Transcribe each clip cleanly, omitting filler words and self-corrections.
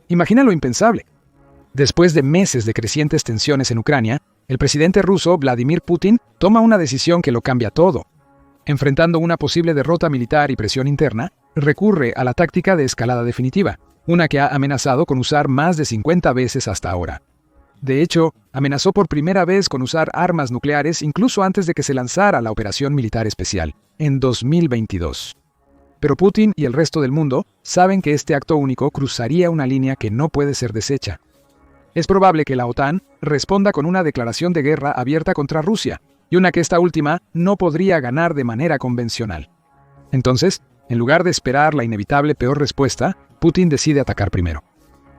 Imagina lo impensable. Después de meses de crecientes tensiones en Ucrania, el presidente ruso Vladimir Putin toma una decisión que lo cambia todo. Enfrentando una posible derrota militar y presión interna, recurre a la táctica de escalada definitiva, una que ha amenazado con usar más de 50 veces hasta ahora. De hecho, amenazó por primera vez con usar armas nucleares incluso antes de que se lanzara la operación militar especial, en 2022. Pero Putin y el resto del mundo saben que este acto único cruzaría una línea que no puede ser deshecha. Es probable que la OTAN responda con una declaración de guerra abierta contra Rusia, y una que esta última no podría ganar de manera convencional. Entonces, en lugar de esperar la inevitable peor respuesta, Putin decide atacar primero.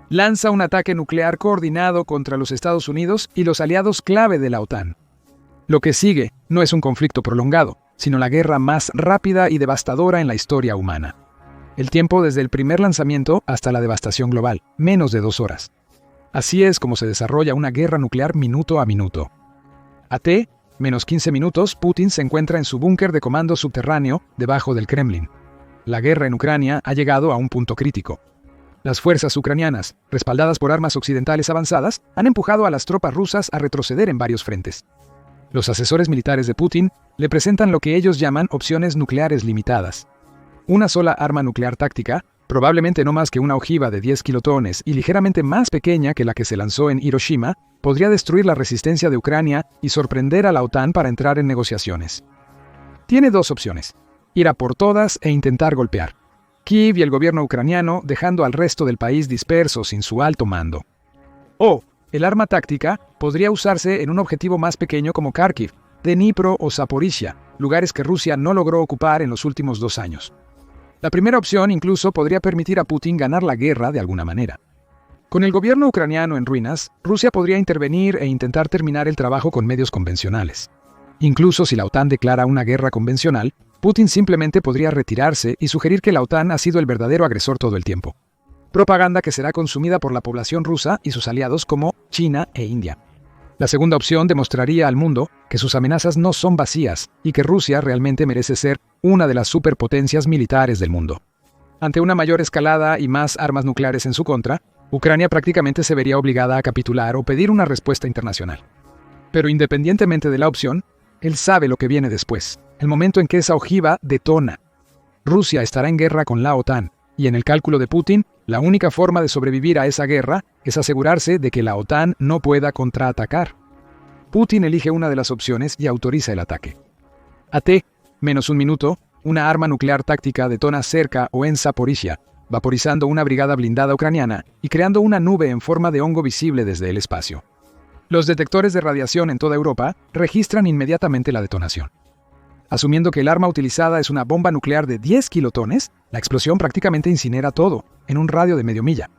Lanza un ataque nuclear coordinado contra los Estados Unidos y los aliados clave de la OTAN. Lo que sigue no es un conflicto prolongado, sino la guerra más rápida y devastadora en la historia humana. El tiempo desde el primer lanzamiento hasta la devastación global, menos de 2 horas. Así es como se desarrolla una guerra nuclear minuto a minuto. A menos 15 minutos, Putin se encuentra en su búnker de comando subterráneo debajo del Kremlin. La guerra en Ucrania ha llegado a un punto crítico. Las fuerzas ucranianas, respaldadas por armas occidentales avanzadas, han empujado a las tropas rusas a retroceder en varios frentes. Los asesores militares de Putin le presentan lo que ellos llaman opciones nucleares limitadas. Una sola arma nuclear táctica, probablemente no más que una ojiva de 10 kilotones y ligeramente más pequeña que la que se lanzó en Hiroshima, podría destruir la resistencia de Ucrania y sorprender a la OTAN para entrar en negociaciones. Tiene 2 opciones: ir a por todas e intentar golpear Kiev y el gobierno ucraniano, dejando al resto del país disperso sin su alto mando. O, el arma táctica podría usarse en un objetivo más pequeño como Kharkiv, Dnipro o Zaporizhia, lugares que Rusia no logró ocupar en los últimos 2 años. La primera opción incluso podría permitir a Putin ganar la guerra de alguna manera. Con el gobierno ucraniano en ruinas, Rusia podría intervenir e intentar terminar el trabajo con medios convencionales. Incluso si la OTAN declara una guerra convencional, Putin simplemente podría retirarse y sugerir que la OTAN ha sido el verdadero agresor todo el tiempo. Propaganda que será consumida por la población rusa y sus aliados como China e India. La segunda opción demostraría al mundo que sus amenazas no son vacías y que Rusia realmente merece ser una de las superpotencias militares del mundo. Ante una mayor escalada y más armas nucleares en su contra, Ucrania prácticamente se vería obligada a capitular o pedir una respuesta internacional. Pero independientemente de la opción, él sabe lo que viene después, el momento en que esa ojiva detona. Rusia estará en guerra con la OTAN, y en el cálculo de Putin, la única forma de sobrevivir a esa guerra es asegurarse de que la OTAN no pueda contraatacar. Putin elige una de las opciones y autoriza el ataque. A menos 1 minuto, una arma nuclear táctica detona cerca o en Zaporizhia, vaporizando una brigada blindada ucraniana y creando una nube en forma de hongo visible desde el espacio. Los detectores de radiación en toda Europa registran inmediatamente la detonación. Asumiendo que el arma utilizada es una bomba nuclear de 10 kilotones, la explosión prácticamente incinera todo, en un radio de medio milla.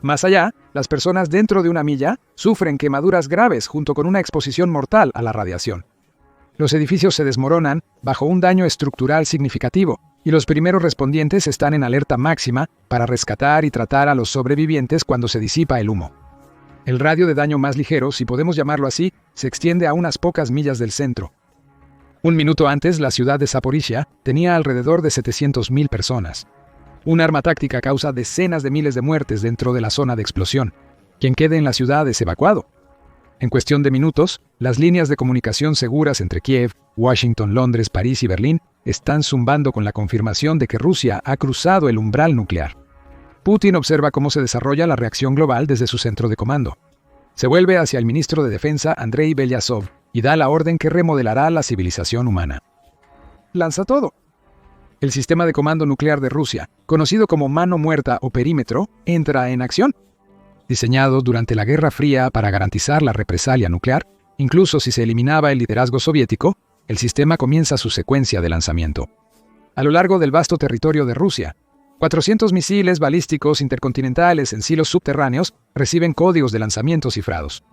Más allá, las personas dentro de 1 milla sufren quemaduras graves junto con una exposición mortal a la radiación. Los edificios se desmoronan bajo un daño estructural significativo, y los primeros respondientes están en alerta máxima para rescatar y tratar a los sobrevivientes cuando se disipa el humo. El radio de daño más ligero, si podemos llamarlo así, se extiende a unas pocas millas del centro. 1 minuto antes, la ciudad de Zaporizhia tenía alrededor de 700.000 personas. Un arma táctica causa decenas de miles de muertes dentro de la zona de explosión. Quien quede en la ciudad es evacuado. En cuestión de minutos, las líneas de comunicación seguras entre Kiev, Washington, Londres, París y Berlín están zumbando con la confirmación de que Rusia ha cruzado el umbral nuclear. Putin observa cómo se desarrolla la reacción global desde su centro de comando. Se vuelve hacia el ministro de Defensa, Andrei Belyazov, y da la orden que remodelará la civilización humana. Lanza todo. El sistema de comando nuclear de Rusia, conocido como mano muerta o perímetro, entra en acción. Diseñado durante la Guerra Fría para garantizar la represalia nuclear, incluso si se eliminaba el liderazgo soviético, el sistema comienza su secuencia de lanzamiento. A lo largo del vasto territorio de Rusia, 400 misiles balísticos intercontinentales en silos subterráneos reciben códigos de lanzamiento cifrados.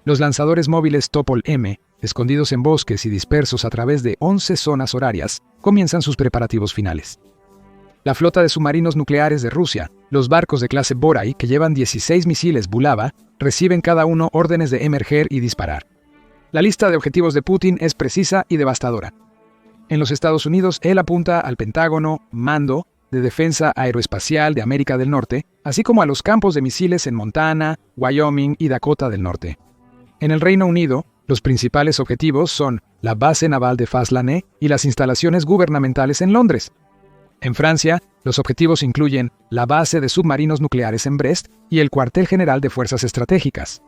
Los lanzadores móviles Topol-M, escondidos en bosques y dispersos a través de 11 zonas horarias, comienzan sus preparativos finales. La flota de submarinos nucleares de Rusia, los barcos de clase Borai, que llevan 16 misiles Bulava, reciben cada uno órdenes de emerger y disparar. La lista de objetivos de Putin es precisa y devastadora. En los Estados Unidos, él apunta al Pentágono, Mando, de Defensa Aeroespacial de América del Norte, así como a los campos de misiles en Montana, Wyoming y Dakota del Norte. En el Reino Unido, los principales objetivos son la base naval de Faslane y las instalaciones gubernamentales en Londres. En Francia, los objetivos incluyen la base de submarinos nucleares en Brest y el cuartel general de fuerzas estratégicas.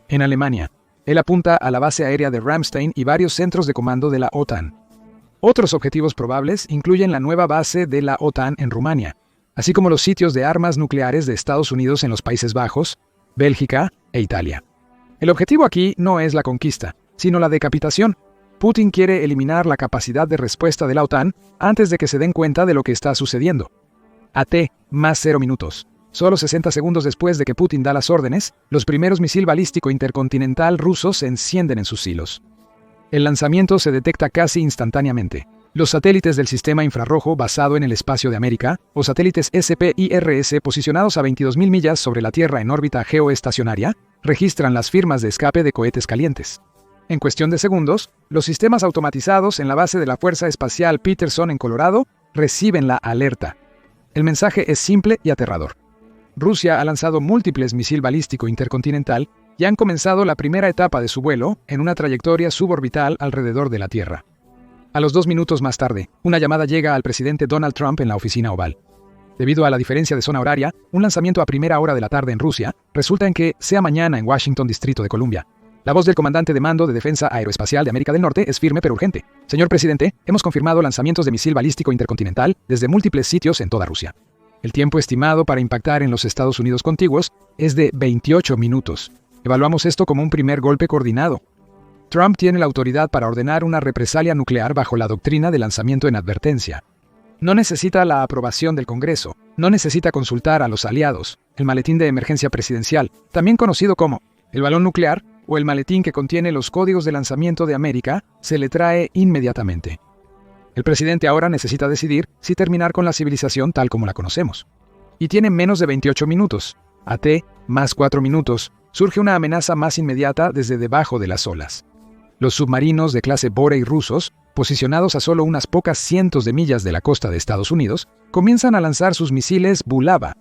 En Alemania, él apunta a la base aérea de Ramstein y varios centros de comando de la OTAN. Otros objetivos probables incluyen la nueva base de la OTAN en Rumania, así como los sitios de armas nucleares de Estados Unidos en los Países Bajos, Bélgica e Italia. El objetivo aquí no es la conquista, sino la decapitación. Putin quiere eliminar la capacidad de respuesta de la OTAN antes de que se den cuenta de lo que está sucediendo. AT más 0 minutos. Solo 60 segundos después de que Putin da las órdenes, los primeros misiles balístico intercontinental rusos se encienden en sus silos. El lanzamiento se detecta casi instantáneamente. Los satélites del sistema infrarrojo basado en el espacio de América, o satélites SPIRS posicionados a 22.000 millas sobre la Tierra en órbita geoestacionaria, registran las firmas de escape de cohetes calientes. En cuestión de segundos, los sistemas automatizados en la base de la Fuerza Espacial Peterson en Colorado reciben la alerta. El mensaje es simple y aterrador. Rusia ha lanzado múltiples misiles balístico intercontinental y han comenzado la primera etapa de su vuelo en una trayectoria suborbital alrededor de la Tierra. A los 2 minutos más tarde, una llamada llega al presidente Donald Trump en la oficina oval. Debido a la diferencia de zona horaria, un lanzamiento a primera hora de la tarde en Rusia resulta en que sea mañana en Washington, Distrito de Columbia. La voz del comandante de mando de Defensa Aeroespacial de América del Norte es firme pero urgente. Señor presidente, hemos confirmado lanzamientos de misil balístico intercontinental desde múltiples sitios en toda Rusia. El tiempo estimado para impactar en los Estados Unidos contiguos es de 28 minutos. Evaluamos esto como un primer golpe coordinado. Trump tiene la autoridad para ordenar una represalia nuclear bajo la doctrina de lanzamiento en advertencia. No necesita la aprobación del Congreso, no necesita consultar a los aliados, el maletín de emergencia presidencial, también conocido como el balón nuclear o el maletín que contiene los códigos de lanzamiento de América, se le trae inmediatamente. El presidente ahora necesita decidir si terminar con la civilización tal como la conocemos. Y tiene menos de 28 minutos. AT más 4 minutos. Surge una amenaza más inmediata desde debajo de las olas. Los submarinos de clase Borei rusos, posicionados a solo unas pocas cientos de millas de la costa de Estados Unidos, comienzan a lanzar sus misiles Bulava.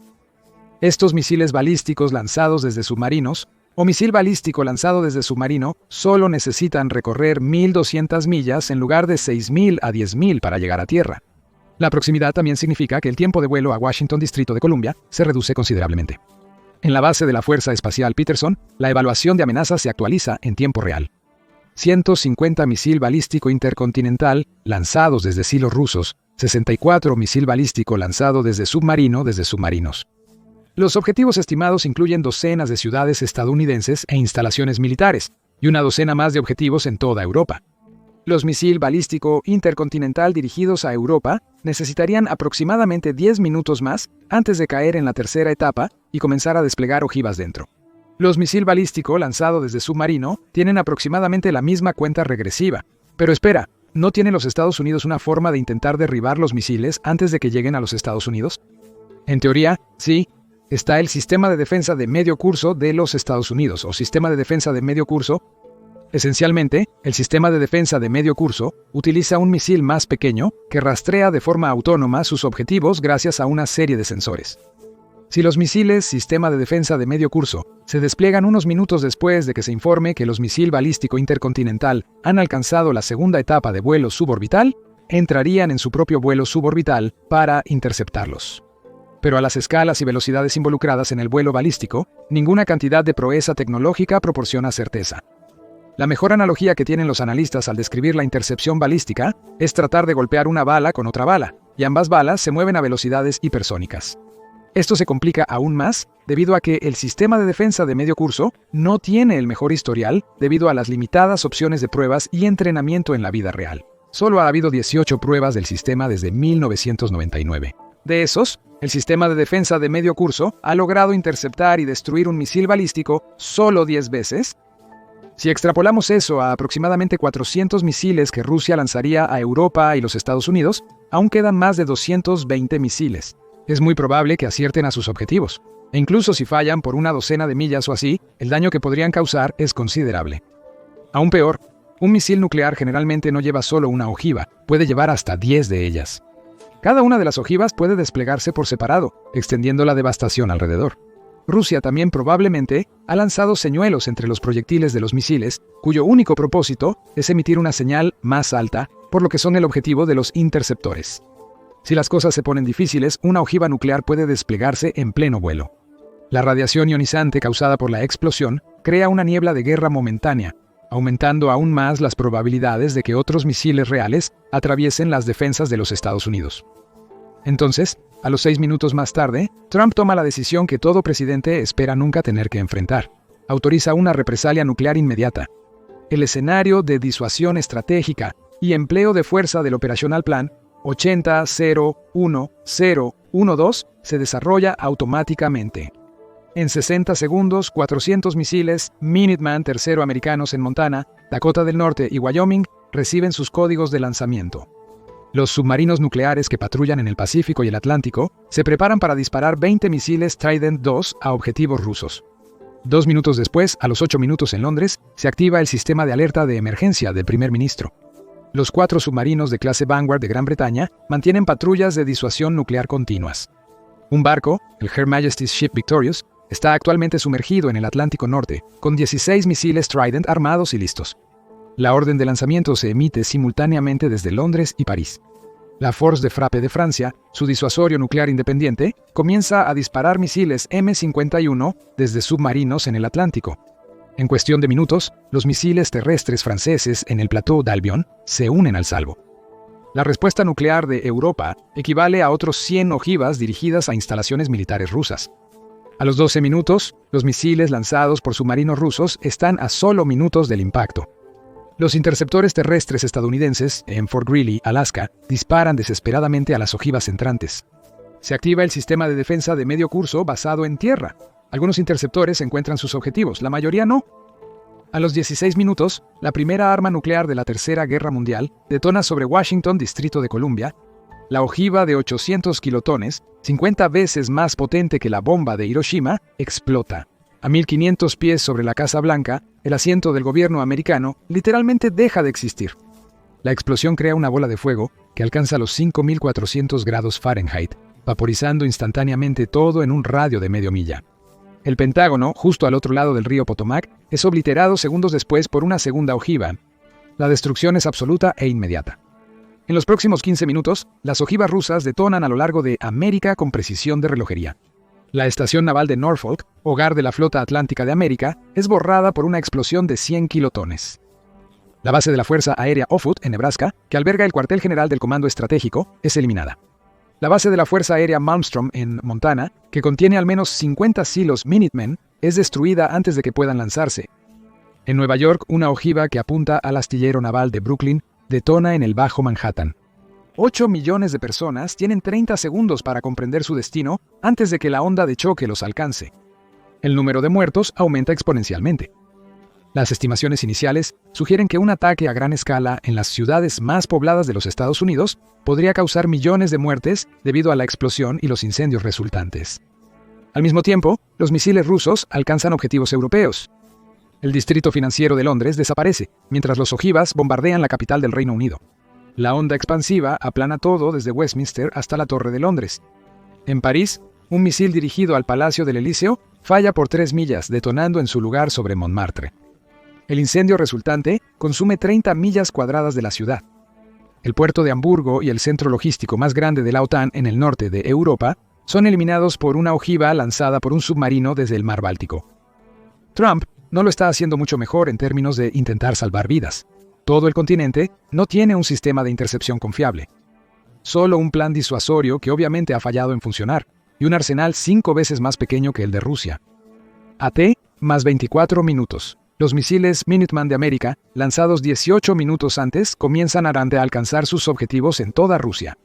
Estos misiles balísticos lanzados desde submarinos, o misil balístico lanzado desde submarino, solo necesitan recorrer 1.200 millas en lugar de 6.000 a 10.000 para llegar a tierra. La proximidad también significa que el tiempo de vuelo a Washington, Distrito de Columbia, se reduce considerablemente. En la base de la Fuerza Espacial Peterson, la evaluación de amenazas se actualiza en tiempo real. 150 misil balístico intercontinental lanzados desde silos rusos, 64 misil balístico lanzado desde submarinos. Los objetivos estimados incluyen docenas de ciudades estadounidenses e instalaciones militares, y una docena más de objetivos en toda Europa. Los misil balístico intercontinental dirigidos a Europa necesitarían aproximadamente 10 minutos más antes de caer en la tercera etapa y comenzar a desplegar ojivas dentro. Los misil balístico lanzado desde submarino tienen aproximadamente la misma cuenta regresiva. Pero espera, ¿no tienen los Estados Unidos una forma de intentar derribar los misiles antes de que lleguen a los Estados Unidos? En teoría, sí. Está el Sistema de Defensa de Medio Curso de los Estados Unidos, o Sistema de Defensa de Medio Curso. Esencialmente, el Sistema de Defensa de Medio Curso utiliza un misil más pequeño que rastrea de forma autónoma sus objetivos gracias a una serie de sensores. Si los misiles Sistema de Defensa de Medio Curso se despliegan unos minutos después de que se informe que los misiles balístico intercontinental han alcanzado la segunda etapa de vuelo suborbital, entrarían en su propio vuelo suborbital para interceptarlos. Pero a las escalas y velocidades involucradas en el vuelo balístico, ninguna cantidad de proeza tecnológica proporciona certeza. La mejor analogía que tienen los analistas al describir la intercepción balística es tratar de golpear una bala con otra bala, y ambas balas se mueven a velocidades hipersónicas. Esto se complica aún más debido a que el sistema de defensa de medio curso no tiene el mejor historial debido a las limitadas opciones de pruebas y entrenamiento en la vida real. Solo ha habido 18 pruebas del sistema desde 1999. De esos, el sistema de defensa de medio curso ha logrado interceptar y destruir un misil balístico solo 10 veces. Si extrapolamos eso a aproximadamente 400 misiles que Rusia lanzaría a Europa y los Estados Unidos, aún quedan más de 220 misiles. Es muy probable que acierten a sus objetivos. E incluso si fallan por una docena de millas o así, el daño que podrían causar es considerable. Aún peor, un misil nuclear generalmente no lleva solo una ojiva, puede llevar hasta 10 de ellas. Cada una de las ojivas puede desplegarse por separado, extendiendo la devastación alrededor. Rusia también probablemente ha lanzado señuelos entre los proyectiles de los misiles, cuyo único propósito es emitir una señal más alta, por lo que son el objetivo de los interceptores. Si las cosas se ponen difíciles, una ojiva nuclear puede desplegarse en pleno vuelo. La radiación ionizante causada por la explosión crea una niebla de guerra momentánea, aumentando aún más las probabilidades de que otros misiles reales atraviesen las defensas de los Estados Unidos. Entonces, a los 6 minutos más tarde, Trump toma la decisión que todo presidente espera nunca tener que enfrentar. Autoriza una represalia nuclear inmediata. El escenario de disuasión estratégica y empleo de fuerza del Operational Plan 80-01-012 se desarrolla automáticamente. En 60 segundos, 400 misiles Minuteman III americanos en Montana, Dakota del Norte y Wyoming reciben sus códigos de lanzamiento. Los submarinos nucleares que patrullan en el Pacífico y el Atlántico se preparan para disparar 20 misiles Trident II a objetivos rusos. 2 minutos después, a los 8 minutos en Londres, se activa el sistema de alerta de emergencia del primer ministro. Los 4 submarinos de clase Vanguard de Gran Bretaña mantienen patrullas de disuasión nuclear continuas. Un barco, el Her Majesty's Ship Victorious, está actualmente sumergido en el Atlántico Norte, con 16 misiles Trident armados y listos. La orden de lanzamiento se emite simultáneamente desde Londres y París. La Force de Frappe de Francia, su disuasorio nuclear independiente, comienza a disparar misiles M51 desde submarinos en el Atlántico. En cuestión de minutos, los misiles terrestres franceses en el Plateau d'Albion se unen al salvo. La respuesta nuclear de Europa equivale a otros 100 ojivas dirigidas a instalaciones militares rusas. A los 12 minutos, los misiles lanzados por submarinos rusos están a solo minutos del impacto. Los interceptores terrestres estadounidenses, en Fort Greely, Alaska, disparan desesperadamente a las ojivas entrantes. Se activa el sistema de defensa de medio curso basado en tierra. Algunos interceptores encuentran sus objetivos, la mayoría no. A los 16 minutos, la primera arma nuclear de la Tercera Guerra Mundial detona sobre Washington, Distrito de Columbia. La ojiva de 800 kilotones, 50 veces más potente que la bomba de Hiroshima, explota. A 1500 pies sobre la Casa Blanca, el asiento del gobierno americano literalmente deja de existir. La explosión crea una bola de fuego que alcanza los 5400 grados Fahrenheit, vaporizando instantáneamente todo en un radio de medio milla. El Pentágono, justo al otro lado del río Potomac, es obliterado segundos después por una segunda ojiva. La destrucción es absoluta e inmediata. En los próximos 15 minutos, las ojivas rusas detonan a lo largo de América con precisión de relojería. La estación naval de Norfolk, hogar de la Flota Atlántica de América, es borrada por una explosión de 100 kilotones. La base de la Fuerza Aérea Offutt, en Nebraska, que alberga el cuartel general del Comando Estratégico, es eliminada. La base de la Fuerza Aérea Malmstrom, en Montana, que contiene al menos 50 silos Minutemen, es destruida antes de que puedan lanzarse. En Nueva York, una ojiva que apunta al astillero naval de Brooklyn detona en el Bajo Manhattan. 8 millones de personas tienen 30 segundos para comprender su destino antes de que la onda de choque los alcance. El número de muertos aumenta exponencialmente. Las estimaciones iniciales sugieren que un ataque a gran escala en las ciudades más pobladas de los Estados Unidos podría causar millones de muertes debido a la explosión y los incendios resultantes. Al mismo tiempo, los misiles rusos alcanzan objetivos europeos. El distrito financiero de Londres desaparece, mientras los ojivas bombardean la capital del Reino Unido. La onda expansiva aplana todo desde Westminster hasta la Torre de Londres. En París, un misil dirigido al Palacio del Elíseo falla por 3 millas, detonando en su lugar sobre Montmartre. El incendio resultante consume 30 millas cuadradas de la ciudad. El puerto de Hamburgo y el centro logístico más grande de la OTAN en el norte de Europa son eliminados por una ojiva lanzada por un submarino desde el mar Báltico. Trump no lo está haciendo mucho mejor en términos de intentar salvar vidas. Todo el continente no tiene un sistema de intercepción confiable. Solo un plan disuasorio que obviamente ha fallado en funcionar, y un arsenal 5 veces más pequeño que el de Rusia. AT más 24 minutos. Los misiles Minuteman de América, lanzados 18 minutos antes, comienzan a alcanzar sus objetivos en toda Rusia.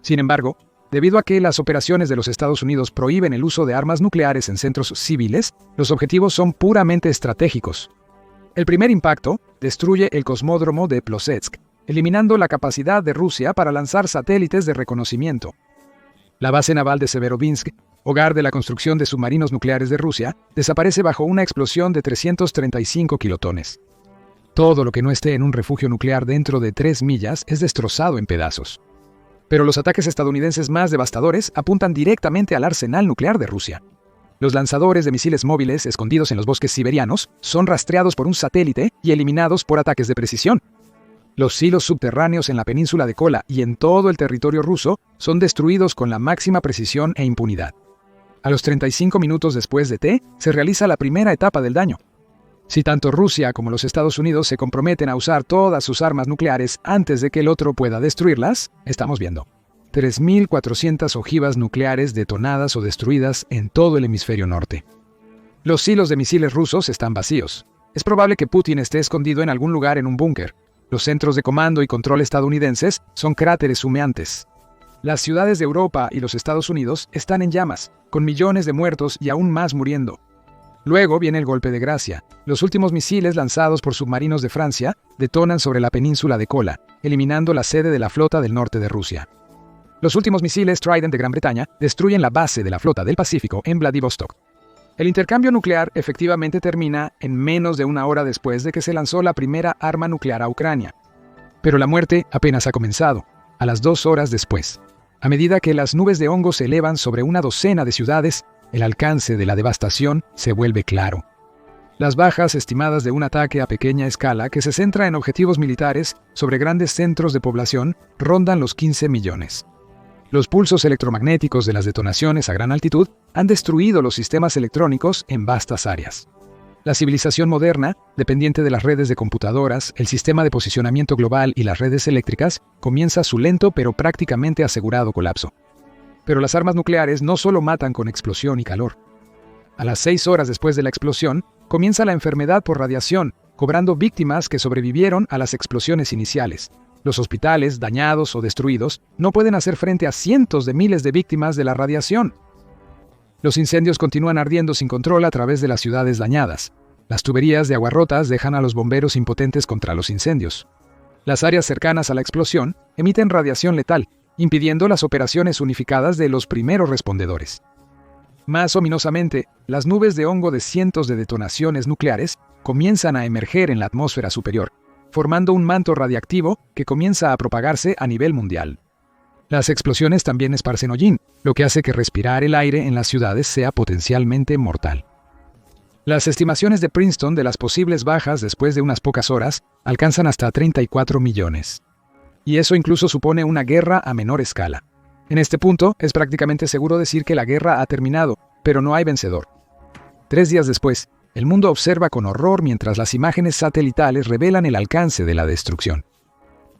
Sin embargo, debido a que las operaciones de los Estados Unidos prohíben el uso de armas nucleares en centros civiles, los objetivos son puramente estratégicos. El primer impacto destruye el cosmódromo de Plosetsk, eliminando la capacidad de Rusia para lanzar satélites de reconocimiento. La base naval de Severodvinsk, hogar de la construcción de submarinos nucleares de Rusia, desaparece bajo una explosión de 335 kilotones. Todo lo que no esté en un refugio nuclear dentro de 3 millas es destrozado en pedazos. Pero los ataques estadounidenses más devastadores apuntan directamente al arsenal nuclear de Rusia. Los lanzadores de misiles móviles escondidos en los bosques siberianos son rastreados por un satélite y eliminados por ataques de precisión. Los silos subterráneos en la península de Kola y en todo el territorio ruso son destruidos con la máxima precisión e impunidad. A los 35 minutos después de T, se realiza la primera etapa del daño. Si tanto Rusia como los Estados Unidos se comprometen a usar todas sus armas nucleares antes de que el otro pueda destruirlas, estamos viendo 3.400 ojivas nucleares detonadas o destruidas en todo el hemisferio norte. Los silos de misiles rusos están vacíos. Es probable que Putin esté escondido en algún lugar en un búnker. Los centros de comando y control estadounidenses son cráteres humeantes. Las ciudades de Europa y los Estados Unidos están en llamas, con millones de muertos y aún más muriendo. Luego viene el golpe de gracia. Los últimos misiles lanzados por submarinos de Francia detonan sobre la península de Kola, eliminando la sede de la flota del norte de Rusia. Los últimos misiles Trident de Gran Bretaña destruyen la base de la flota del Pacífico en Vladivostok. El intercambio nuclear efectivamente termina en menos de una hora después de que se lanzó la primera arma nuclear a Ucrania. Pero la muerte apenas ha comenzado, a las 2 horas después. A medida que las nubes de hongo se elevan sobre una docena de ciudades, el alcance de la devastación se vuelve claro. Las bajas estimadas de un ataque a pequeña escala que se centra en objetivos militares sobre grandes centros de población rondan los 15 millones. Los pulsos electromagnéticos de las detonaciones a gran altitud han destruido los sistemas electrónicos en vastas áreas. La civilización moderna, dependiente de las redes de computadoras, el sistema de posicionamiento global y las redes eléctricas, comienza su lento pero prácticamente asegurado colapso. Pero las armas nucleares no solo matan con explosión y calor. A las 6 horas después de la explosión, comienza la enfermedad por radiación, cobrando víctimas que sobrevivieron a las explosiones iniciales. Los hospitales, dañados o destruidos, no pueden hacer frente a cientos de miles de víctimas de la radiación. Los incendios continúan ardiendo sin control a través de las ciudades dañadas. Las tuberías de aguarrotas dejan a los bomberos impotentes contra los incendios. Las áreas cercanas a la explosión emiten radiación letal, impidiendo las operaciones unificadas de los primeros respondedores. Más ominosamente, las nubes de hongo de cientos de detonaciones nucleares comienzan a emerger en la atmósfera superior, formando un manto radiactivo que comienza a propagarse a nivel mundial. Las explosiones también esparcen hollín, lo que hace que respirar el aire en las ciudades sea potencialmente mortal. Las estimaciones de Princeton de las posibles bajas después de unas pocas horas alcanzan hasta 34 millones. Y eso incluso supone una guerra a menor escala. En este punto, es prácticamente seguro decir que la guerra ha terminado, pero no hay vencedor. 3 días después, el mundo observa con horror mientras las imágenes satelitales revelan el alcance de la destrucción.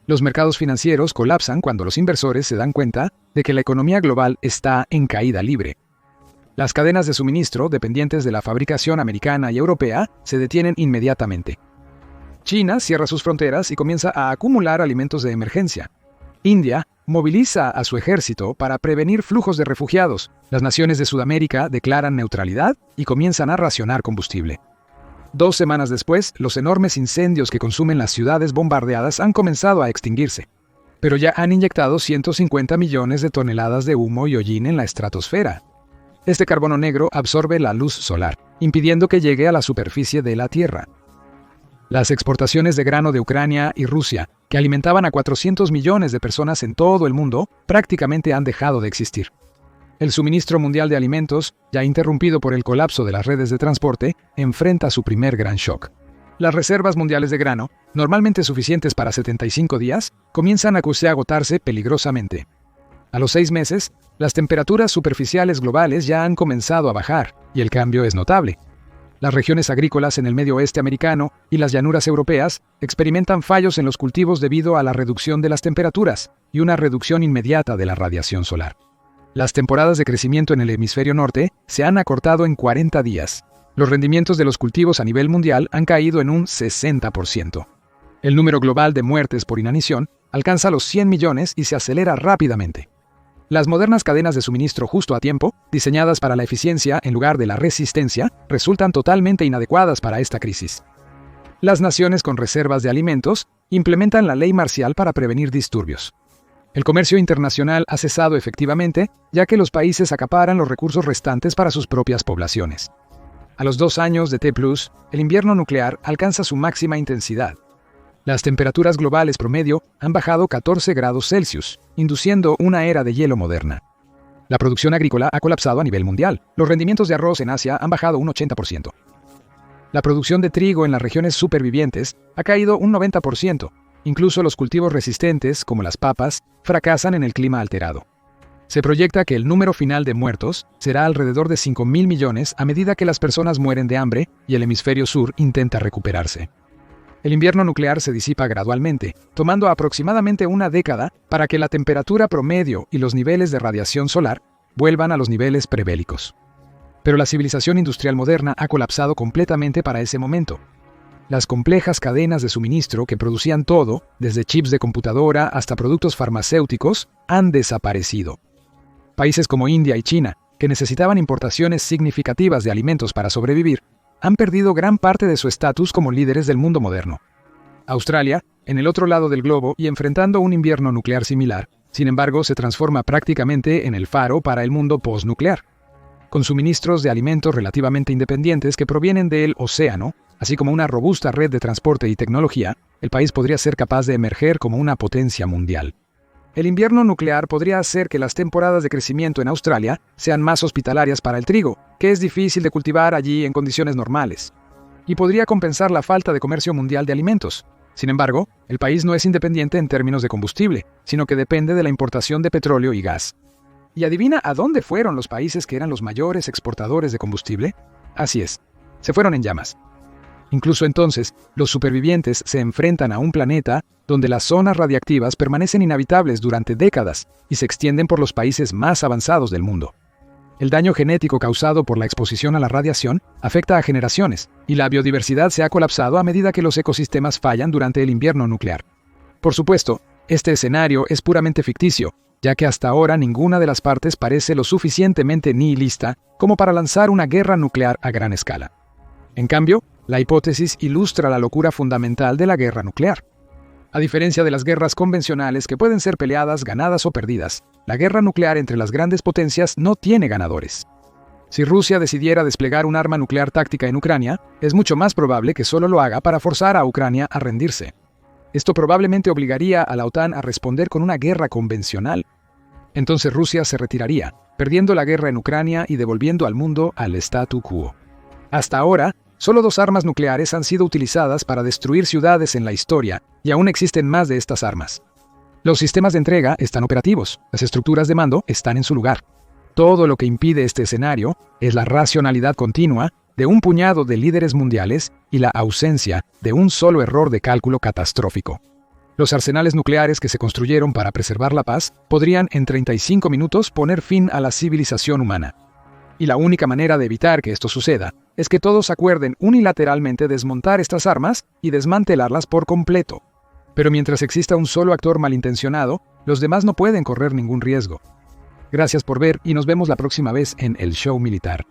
Los mercados financieros colapsan cuando los inversores se dan cuenta de que la economía global está en caída libre. Las cadenas de suministro, dependientes de la fabricación americana y europea, se detienen inmediatamente. China cierra sus fronteras y comienza a acumular alimentos de emergencia. India moviliza a su ejército para prevenir flujos de refugiados. Las naciones de Sudamérica declaran neutralidad y comienzan a racionar combustible. 2 semanas después, los enormes incendios que consumen las ciudades bombardeadas han comenzado a extinguirse. Pero ya han inyectado 150 millones de toneladas de humo y hollín en la estratosfera. Este carbono negro absorbe la luz solar, impidiendo que llegue a la superficie de la Tierra. Las exportaciones de grano de Ucrania y Rusia, que alimentaban a 400 millones de personas en todo el mundo, prácticamente han dejado de existir. El suministro mundial de alimentos, ya interrumpido por el colapso de las redes de transporte, enfrenta su primer gran shock. Las reservas mundiales de grano, normalmente suficientes para 75 días, comienzan a agotarse peligrosamente. A los 6 meses, las temperaturas superficiales globales ya han comenzado a bajar, y el cambio es notable. Las regiones agrícolas en el medio oeste americano y las llanuras europeas experimentan fallos en los cultivos debido a la reducción de las temperaturas y una reducción inmediata de la radiación solar. Las temporadas de crecimiento en el hemisferio norte se han acortado en 40 días. Los rendimientos de los cultivos a nivel mundial han caído en un 60%. El número global de muertes por inanición alcanza los 100 millones y se acelera rápidamente. Las modernas cadenas de suministro justo a tiempo, diseñadas para la eficiencia en lugar de la resistencia, resultan totalmente inadecuadas para esta crisis. Las naciones con reservas de alimentos implementan la ley marcial para prevenir disturbios. El comercio internacional ha cesado efectivamente, ya que los países acaparan los recursos restantes para sus propias poblaciones. A los 2 años de T+, el invierno nuclear alcanza su máxima intensidad. Las temperaturas globales promedio han bajado 14 grados Celsius, induciendo una era de hielo moderna. La producción agrícola ha colapsado a nivel mundial. Los rendimientos de arroz en Asia han bajado un 80%. La producción de trigo en las regiones supervivientes ha caído un 90%. Incluso los cultivos resistentes, como las papas, fracasan en el clima alterado. Se proyecta que el número final de muertos será alrededor de 5.000 millones a medida que las personas mueren de hambre y el hemisferio sur intenta recuperarse. El invierno nuclear se disipa gradualmente, tomando aproximadamente una década para que la temperatura promedio y los niveles de radiación solar vuelvan a los niveles prebélicos. Pero la civilización industrial moderna ha colapsado completamente para ese momento. Las complejas cadenas de suministro que producían todo, desde chips de computadora hasta productos farmacéuticos, han desaparecido. Países como India y China, que necesitaban importaciones significativas de alimentos para sobrevivir, han perdido gran parte de su estatus como líderes del mundo moderno. Australia, en el otro lado del globo y enfrentando un invierno nuclear similar, sin embargo, se transforma prácticamente en el faro para el mundo postnuclear. Con suministros de alimentos relativamente independientes que provienen del océano, así como una robusta red de transporte y tecnología, el país podría ser capaz de emerger como una potencia mundial. El invierno nuclear podría hacer que las temporadas de crecimiento en Australia sean más hospitalarias para el trigo, que es difícil de cultivar allí en condiciones normales. Y podría compensar la falta de comercio mundial de alimentos. Sin embargo, el país no es independiente en términos de combustible, sino que depende de la importación de petróleo y gas. ¿Y adivina a dónde fueron los países que eran los mayores exportadores de combustible? Así es, se fueron en llamas. Incluso entonces, los supervivientes se enfrentan a un planeta donde las zonas radiactivas permanecen inhabitables durante décadas y se extienden por los países más avanzados del mundo. El daño genético causado por la exposición a la radiación afecta a generaciones, y la biodiversidad se ha colapsado a medida que los ecosistemas fallan durante el invierno nuclear. Por supuesto, este escenario es puramente ficticio, ya que hasta ahora ninguna de las partes parece lo suficientemente nihilista como para lanzar una guerra nuclear a gran escala. En cambio, la hipótesis ilustra la locura fundamental de la guerra nuclear. A diferencia de las guerras convencionales que pueden ser peleadas, ganadas o perdidas, la guerra nuclear entre las grandes potencias no tiene ganadores. Si Rusia decidiera desplegar un arma nuclear táctica en Ucrania, es mucho más probable que solo lo haga para forzar a Ucrania a rendirse. Esto probablemente obligaría a la OTAN a responder con una guerra convencional. Entonces Rusia se retiraría, perdiendo la guerra en Ucrania y devolviendo al mundo al statu quo. Hasta ahora, solo 2 armas nucleares han sido utilizadas para destruir ciudades en la historia, y aún existen más de estas armas. Los sistemas de entrega están operativos, las estructuras de mando están en su lugar. Todo lo que impide este escenario es la racionalidad continua de un puñado de líderes mundiales y la ausencia de un solo error de cálculo catastrófico. Los arsenales nucleares que se construyeron para preservar la paz podrían en 35 minutos poner fin a la civilización humana. Y la única manera de evitar que esto suceda es que todos acuerden unilateralmente desmontar estas armas y desmantelarlas por completo. Pero mientras exista un solo actor malintencionado, los demás no pueden correr ningún riesgo. Gracias por ver y nos vemos la próxima vez en El Show Militar.